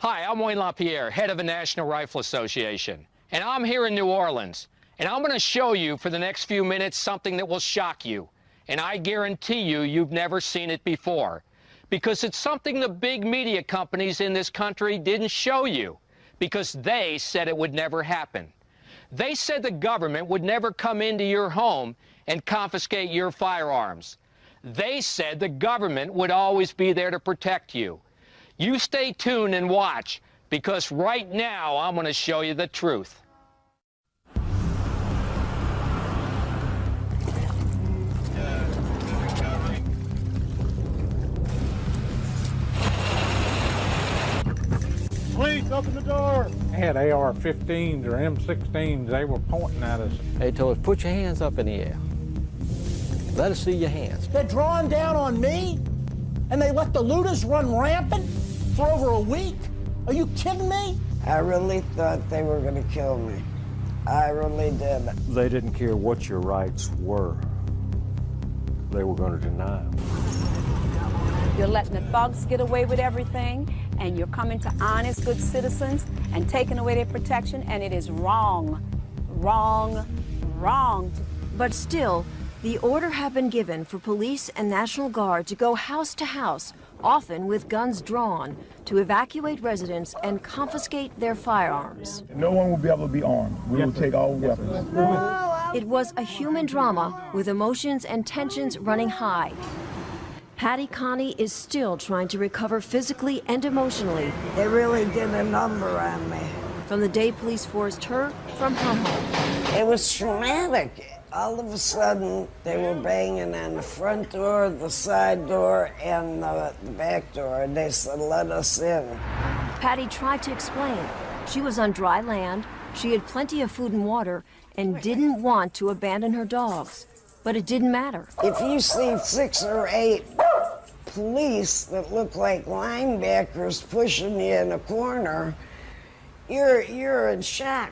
Hi, I'm Wayne LaPierre, head of the National Rifle Association, and I'm here in New Orleans, and I'm going to show you for the next few minutes something that will shock you, and I guarantee you've never seen it before, because it's something the big media companies in this country didn't show you, because they said it would never happen. They said the government would never come into your home and confiscate your firearms. They said the government would always be there to protect you. You stay tuned and watch, because right now I'm going to show you the truth. Police, open the door! They had AR-15s or M16s. They were pointing at us. They told us, put your hands up in the air. Let us see your hands. They're drawing down on me, and they let the looters run rampant for over a week? Are you kidding me? I really thought they were going to kill me. I really did. They didn't care what your rights were. They were going to deny them. You're letting the thugs get away with everything, and you're coming to honest, good citizens and taking away their protection, and it is wrong, wrong, wrong. But still, the order had been given for police and National Guard to go house to house, often with guns drawn, to evacuate residents and confiscate their firearms. No one will be able to be armed. We will take all weapons. It was a human drama with emotions and tensions running high. Patty Connie is still trying to recover physically and emotionally. They really did a number on me. From the day police forced her from her home. It was traumatic. All of a sudden, they were banging on the front door, the side door, and the back door. They said, let us in. Patty tried to explain. She was on dry land, she had plenty of food and water, and didn't want to abandon her dogs. But it didn't matter. If you see 6 or 8 police that look like linebackers pushing you in a corner, you're in shock.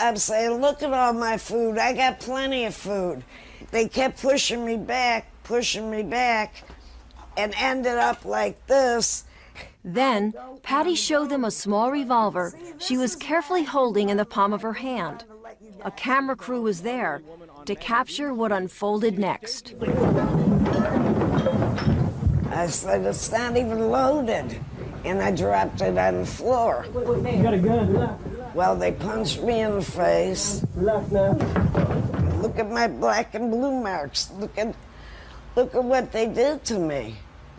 I'm saying, look at all my food. I got plenty of food. They kept pushing me back, and ended up like this. Then, Patty showed them a small revolver she was carefully holding in the palm of her hand. A camera crew was there to capture what unfolded next. I said, it's not even loaded. And I dropped it on the floor. You got a gun? Well, they punched me in the face. Look at my black and blue marks. Look at what they did to me.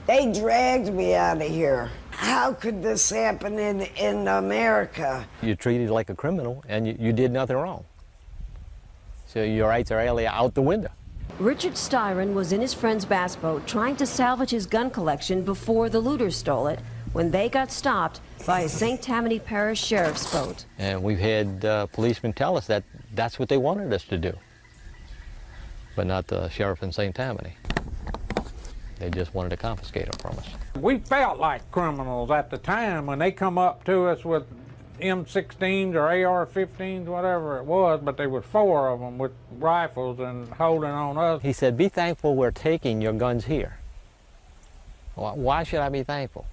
They dragged me out of here. How could this happen in America? You're treated like a criminal, and you did nothing wrong. So your rights are really out the window. Richard Styron was in his friend's bass boat trying to salvage his gun collection before the looters stole it, when they got stopped by a St. Tammany Parish Sheriff's boat. And we've had policemen tell us that that's what they wanted us to do, but not the sheriff in St. Tammany. They just wanted to confiscate them from us. We felt like criminals at the time when they come up to us with M16s or AR-15s, whatever it was, but there were 4 of them with rifles and holding on us. He said, be thankful we're taking your guns here. Why should I be thankful?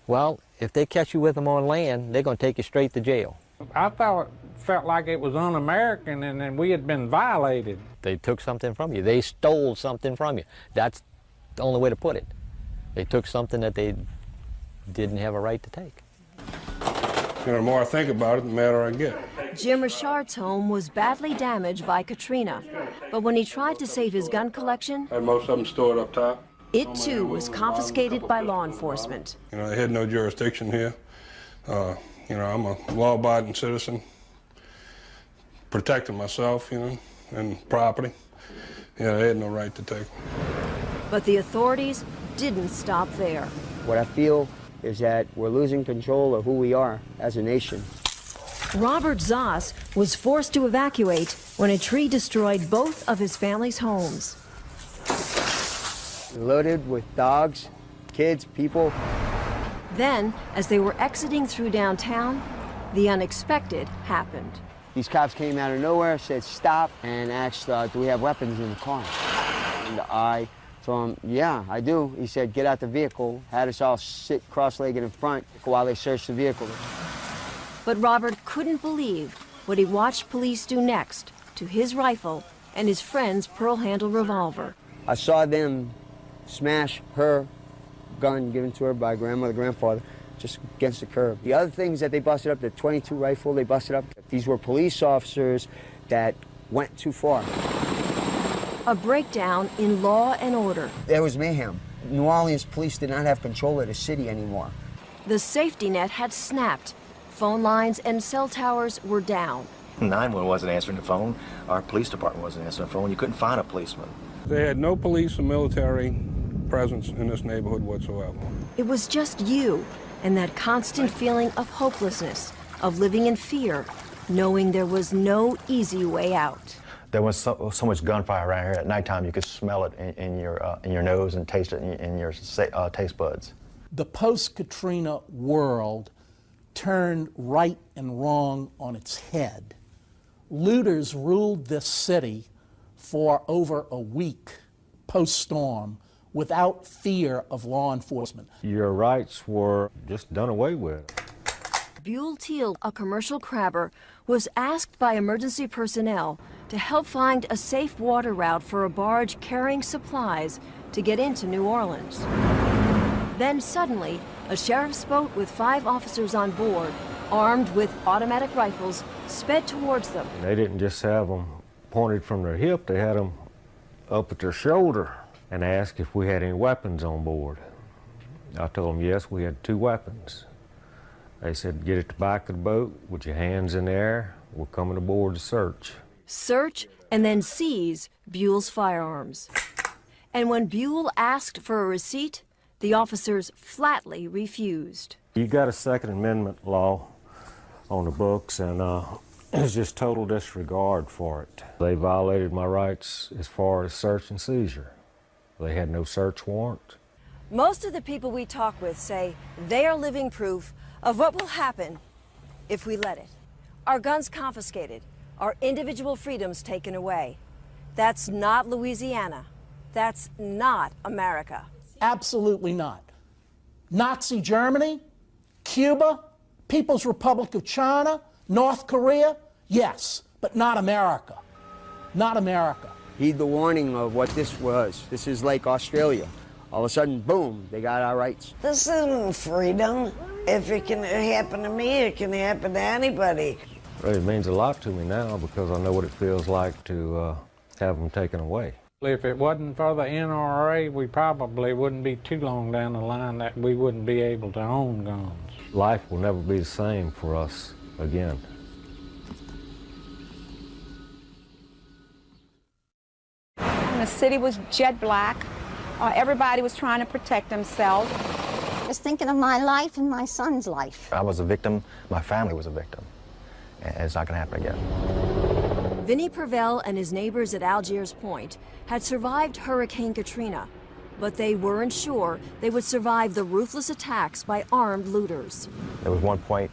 Well, if they catch you with them on land, they're going to take you straight to jail. I felt like it was un-American and then we had been violated. They took something from you. They stole something from you. That's the only way to put it. They took something that they didn't have a right to take. You know, the more I think about it, the madder I get. Jim Richard's home was badly damaged by Katrina, but when he tried to save his gun collection, I had most of them stored up top. It too was confiscated by law enforcement. You know, they had no jurisdiction here. You know, I'm a law-abiding citizen, protecting myself, you know, and property. Yeah, they had no right to take. But the authorities didn't stop there. What I feel is that we're losing control of who we are as a nation. Robert Zoss was forced to evacuate when a tree destroyed both of his family's homes. Loaded with dogs, kids, people. Then, as they were exiting through downtown, the unexpected happened. These cops came out of nowhere, said stop, and asked, do we have weapons in the car? And I So, yeah, I do. He said, get out the vehicle, had us all sit cross-legged in front while they searched the vehicle. But Robert couldn't believe what he watched police do next to his rifle and his friend's pearl-handled revolver. I saw them smash her gun given to her by grandmother, grandfather, just against the curb. The other things that they busted up, the .22 rifle they busted up, these were police officers that went too far. A breakdown in law and order. There was mayhem. New Orleans police did not have control of the city anymore. The safety net had snapped. Phone lines and cell towers were down. 911 wasn't answering the phone. Our police department wasn't answering the phone. You couldn't find a policeman. They had no police or military presence in this neighborhood whatsoever. It was just you and that constant feeling of hopelessness, of living in fear, knowing there was no easy way out. There was so much gunfire around here. At nighttime, you could smell it in your nose and taste it in your taste buds. The post-Katrina world turned right and wrong on its head. Looters ruled this city for over a week post-storm without fear of law enforcement. Your rights were just done away with. Buell Teal, a commercial crabber, was asked by emergency personnel to help find a safe water route for a barge carrying supplies to get into New Orleans. Then suddenly, a sheriff's boat with 5 officers on board, armed with automatic rifles, sped towards them. They didn't just have them pointed from their hip, they had them up at their shoulder and asked if we had any weapons on board. I told them yes, we had 2 weapons. They said, get at the back of the boat with your hands in the air. We're coming aboard to search. Search and then seize Buell's firearms. And when Buell asked for a receipt, the officers flatly refused. You got a Second Amendment law on the books, and it's just total disregard for it. They violated my rights as far as search and seizure. They had no search warrant. Most of the people we talk with say they are living proof of what will happen if we let it. Our guns confiscated, our individual freedoms taken away. That's not Louisiana. That's not America. Absolutely not. Nazi Germany, Cuba, People's Republic of China, North Korea, yes, but not America. Not America. Heed the warning of what this was. This is like Australia. All of a sudden, boom, they got our rights. This isn't freedom. If it can happen to me, it can happen to anybody. Well, it means a lot to me now because I know what it feels like to have them taken away. If it wasn't for the NRA, we probably wouldn't be too long down the line that we wouldn't be able to own guns. Life will never be the same for us again. The city was jet black. Everybody was trying to protect themselves. I was thinking of my life and my son's life. I was a victim. My family was a victim. And it's not going to happen again. Vinnie Purvell and his neighbors at Algiers Point had survived Hurricane Katrina, but they weren't sure they would survive the ruthless attacks by armed looters. There was one point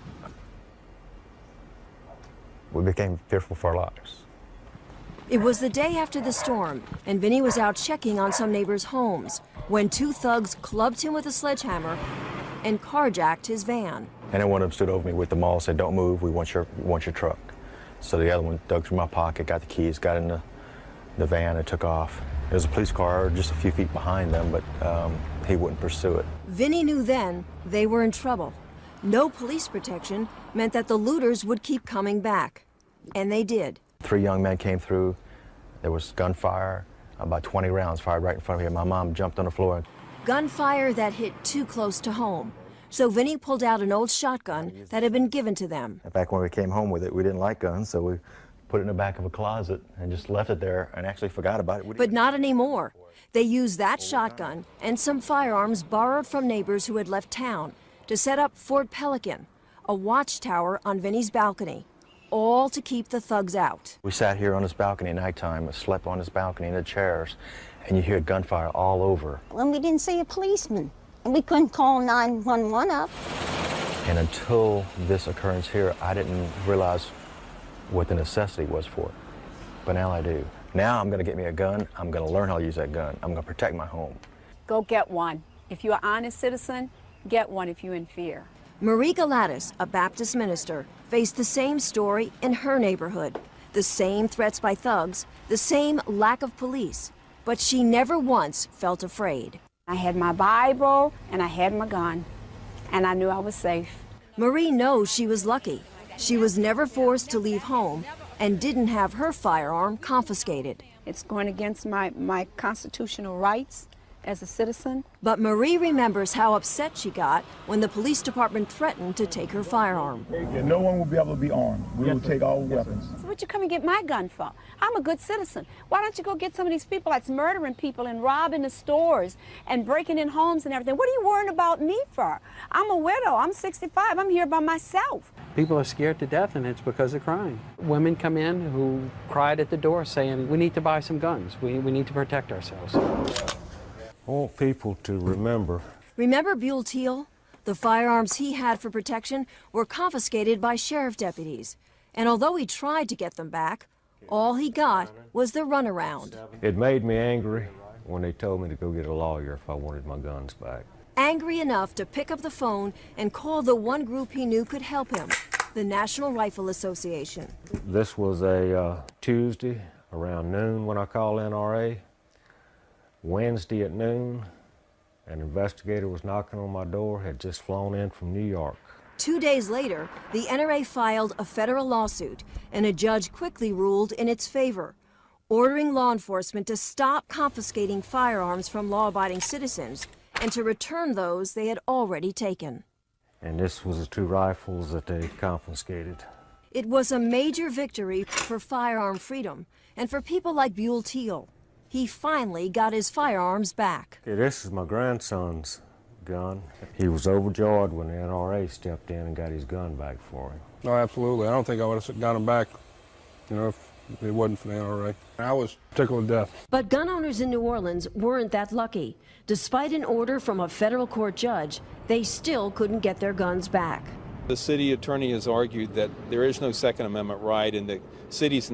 we became fearful for our lives. It was the day after the storm, and Vinnie was out checking on some neighbors' homes when 2 thugs clubbed him with a sledgehammer and carjacked his van. And then one of them stood over me with the maul and said, "Don't move, we want your truck." So the other one dug through my pocket, got the keys, got in the van and took off. There was a police car just a few feet behind them, but he wouldn't pursue it. Vinnie knew then they were in trouble. No police protection meant that the looters would keep coming back. And they did. 3 young men came through. There was gunfire, about 20 rounds fired right in front of me. My mom jumped on the floor. Gunfire that hit too close to home. So Vinnie pulled out an old shotgun that had been given to them. In fact, when we came home with it, we didn't like guns, so we put it in the back of a closet and just left it there and actually forgot about it. But not anymore. They used that shotgun and some firearms borrowed from neighbors who had left town to set up Fort Pelican, a watchtower on Vinnie's balcony, all to keep the thugs out. We sat here on this balcony at nighttime, slept on this balcony in the chairs, and you hear gunfire all over. When we didn't see a policeman, and we couldn't call 911 up. And until this occurrence here, I didn't realize what the necessity was for it. But now I do. Now I'm going to get me a gun. I'm going to learn how to use that gun. I'm going to protect my home. Go get one. If you're an honest citizen, get one if you're in fear. Marie Galatis, a Baptist minister, faced the same story in her neighborhood. The same threats by thugs, the same lack of police. But she never once felt afraid. I had my Bible and I had my gun, and I knew I was safe. Marie knows she was lucky. She was never forced to leave home and didn't have her firearm confiscated. It's going against my constitutional rights as a citizen. But Marie remembers how upset she got when the police department threatened to take her firearm. Yeah, no one will be able to be armed. We will take all weapons. So what you come and get my gun for? I'm a good citizen. Why don't you go get some of these people that's murdering people and robbing the stores and breaking in homes and everything? What are you worrying about me for? I'm a widow. I'm 65. I'm here by myself. People are scared to death, and it's because of crime. Women come in who cried at the door saying, we need to buy some guns. We need to protect ourselves. I want people to remember. Remember Buell Teal? The firearms he had for protection were confiscated by sheriff deputies. And although he tried to get them back, all he got was the runaround. It made me angry when they told me to go get a lawyer if I wanted my guns back. Angry enough to pick up the phone and call the one group he knew could help him, the National Rifle Association. This was a Tuesday around noon when I called NRA. Wednesday at noon, an investigator was knocking on my door, had just flown in from New York. 2 days later, the NRA filed a federal lawsuit, and a judge quickly ruled in its favor, ordering law enforcement to stop confiscating firearms from law-abiding citizens and to return those they had already taken. And this was the 2 rifles that they confiscated. It was a major victory for firearm freedom and for people like Buell Teal. He finally got his firearms back. Okay, this is my grandson's gun. He was overjoyed when the NRA stepped in and got his gun back for him. No, absolutely. I don't think I would have got him back, if it wasn't for the NRA. I was tickled to death. But gun owners in New Orleans weren't that lucky. Despite an order from a federal court judge, they still couldn't get their guns back. The city attorney has argued that there is no Second Amendment right and that cities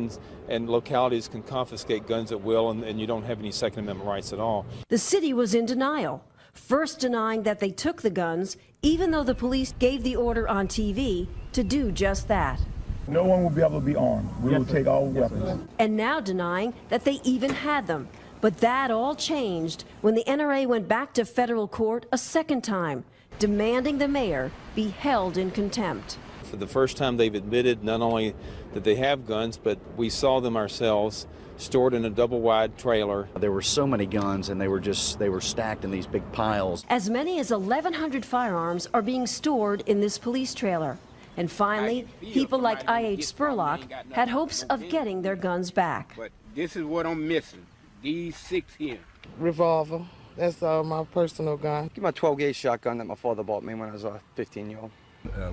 and localities can confiscate guns at will and you don't have any Second Amendment rights at all. The city was in denial, first denying that they took the guns, even though the police gave the order on TV to do just that. No one will be able to be armed. We will take all weapons. And now denying that they even had them. But that all changed when the NRA went back to federal court a second time, demanding the mayor be held in contempt. For the first time, they've admitted not only that they have guns, but we saw them ourselves stored in a double-wide trailer. There were so many guns, and they were stacked in these big piles. As many as 1,100 firearms are being stored in this police trailer. And finally, people like I.H. Spurlock had hopes of getting their guns back. But this is what I'm missing, these 6 here. Revolver. That's my personal gun. My 12-gauge shotgun that my father bought me when I was a 15-year-old.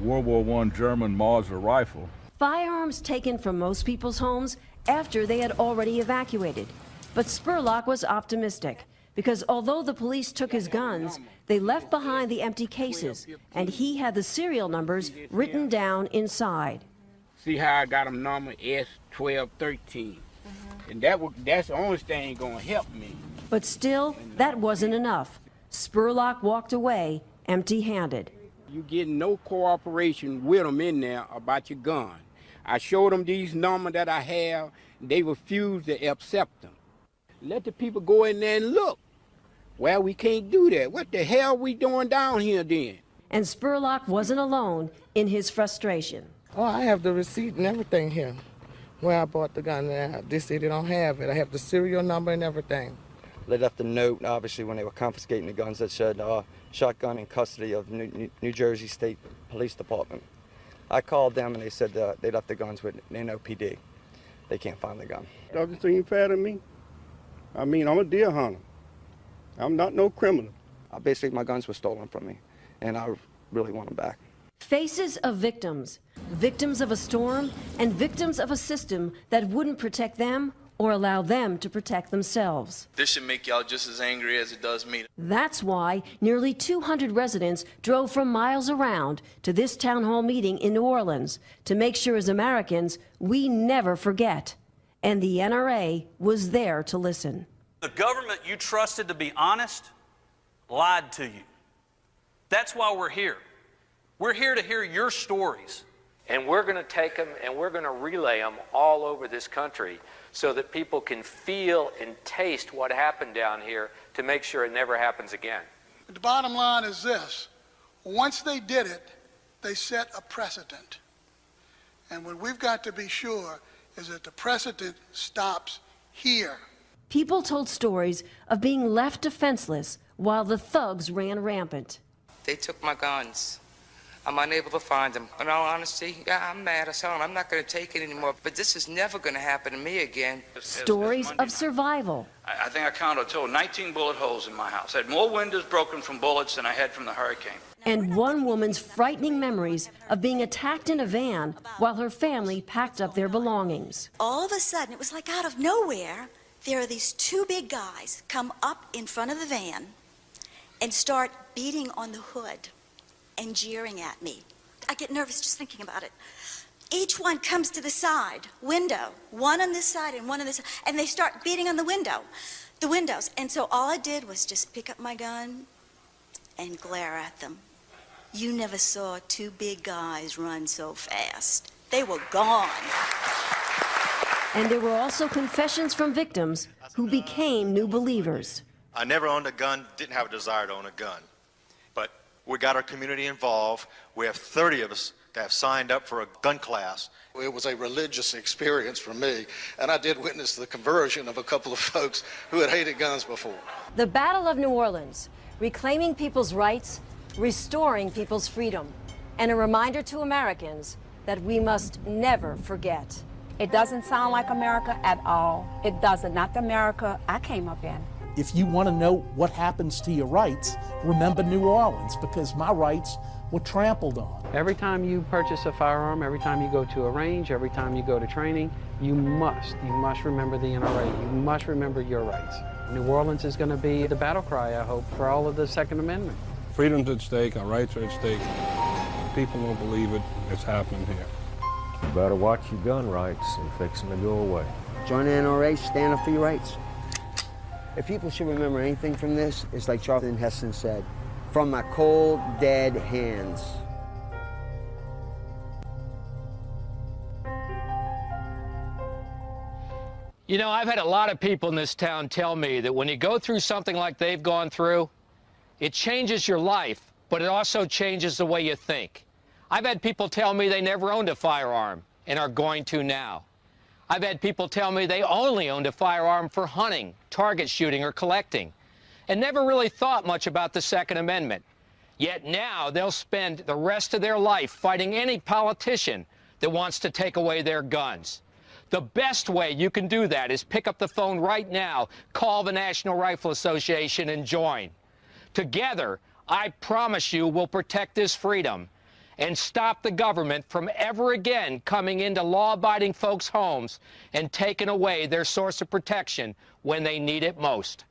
World War I German Mauser rifle. Firearms taken from most people's homes after they had already evacuated. But Spurlock was optimistic, because although the police took his guns, they left behind the empty cases, and he had the serial numbers written down inside. See how I got them number S1213. And that's the only thing gonna help me. But still, that wasn't enough. Spurlock walked away empty-handed. You getting no cooperation with them in there about your gun. I showed them these numbers that I have, and they refused to accept them. Let the people go in there and look. Well, we can't do that. What the hell we doing down here then? And Spurlock wasn't alone in his frustration. Oh, I have the receipt and everything here where I bought the gun. They say they don't have it. I have the serial number and everything. They left a note, obviously, when they were confiscating the guns that said, shotgun in custody of New Jersey State Police Department. I called them and they said they left the guns with NOPD. They can't find the gun. Doesn't seem fair to me. I mean, I'm a deer hunter. I'm not no criminal. Basically, my guns were stolen from me, and I really want them back. Faces of victims. Victims of a storm and victims of a system that wouldn't protect them or allow them to protect themselves. This should make y'all just as angry as it does me. That's why nearly 200 residents drove from miles around to this town hall meeting in New Orleans to make sure as Americans we never forget And the NRA was there to listen. The government you trusted to be honest lied to you. That's why we're here. We're here to hear your stories. And we're going to take them and we're going to relay them all over this country so that people can feel and taste what happened down here to make sure it never happens again. The bottom line is this. Once they did it, they set a precedent. And what we've got to be sure is that the precedent stops here. People told stories of being left defenseless while the thugs ran rampant. They took my guns. I'm unable to find them. In all honesty, yeah, I'm mad as hell. I'm not going to take it anymore. But this is never going to happen to me again. Stories of survival. I think I counted a total 19 bullet holes in my house. I had more windows broken from bullets than I had from the hurricane. And one woman's frightening memories of being attacked in a van while her family packed up their belongings. All of a sudden, it was like out of nowhere, there are these two big guys come up in front of the van and start beating on the hood and jeering at me. I get nervous just thinking about it. Each one comes to the side window, one on this side and one on this side, and they start beating on the windows. And so all I did was just pick up my gun and glare at them. You never saw two big guys run so fast. They were gone. And there were also confessions from victims who became new believers. I never owned a gun, didn't have a desire to own a gun. But we got our community involved. We have 30 of us that have signed up for a gun class. It was a religious experience for me, and I did witness the conversion of a couple of folks who had hated guns before. The Battle of New Orleans, reclaiming people's rights, restoring people's freedom, and a reminder to Americans that we must never forget. It doesn't sound like America at all. It doesn't, not the America I came up in. If you want to know what happens to your rights, remember New Orleans, because my rights were trampled on. Every time you purchase a firearm, every time you go to a range, every time you go to training, you must remember the NRA. You must remember your rights. New Orleans is going to be the battle cry, I hope, for all of the Second Amendment. Freedom's at stake, our rights are at stake. People don't believe it, it's happening here. You better watch your gun rights and fix them to go away. Join the NRA, stand up for your rights. If people should remember anything from this, it's like Charlton Heston said, from my cold, dead hands. You know, I've had a lot of people in this town tell me that when you go through something like they've gone through, it changes your life, but it also changes the way you think. I've had people tell me they never owned a firearm and are going to now. I've had people tell me they only owned a firearm for hunting, target shooting, or collecting, and never really thought much about the Second Amendment. Yet now they'll spend the rest of their life fighting any politician that wants to take away their guns. The best way you can do that is pick up the phone right now, call the National Rifle Association, and join. Together, I promise you we'll protect this freedom and stop the government from ever again coming into law-abiding folks' homes and taking away their source of protection when they need it most.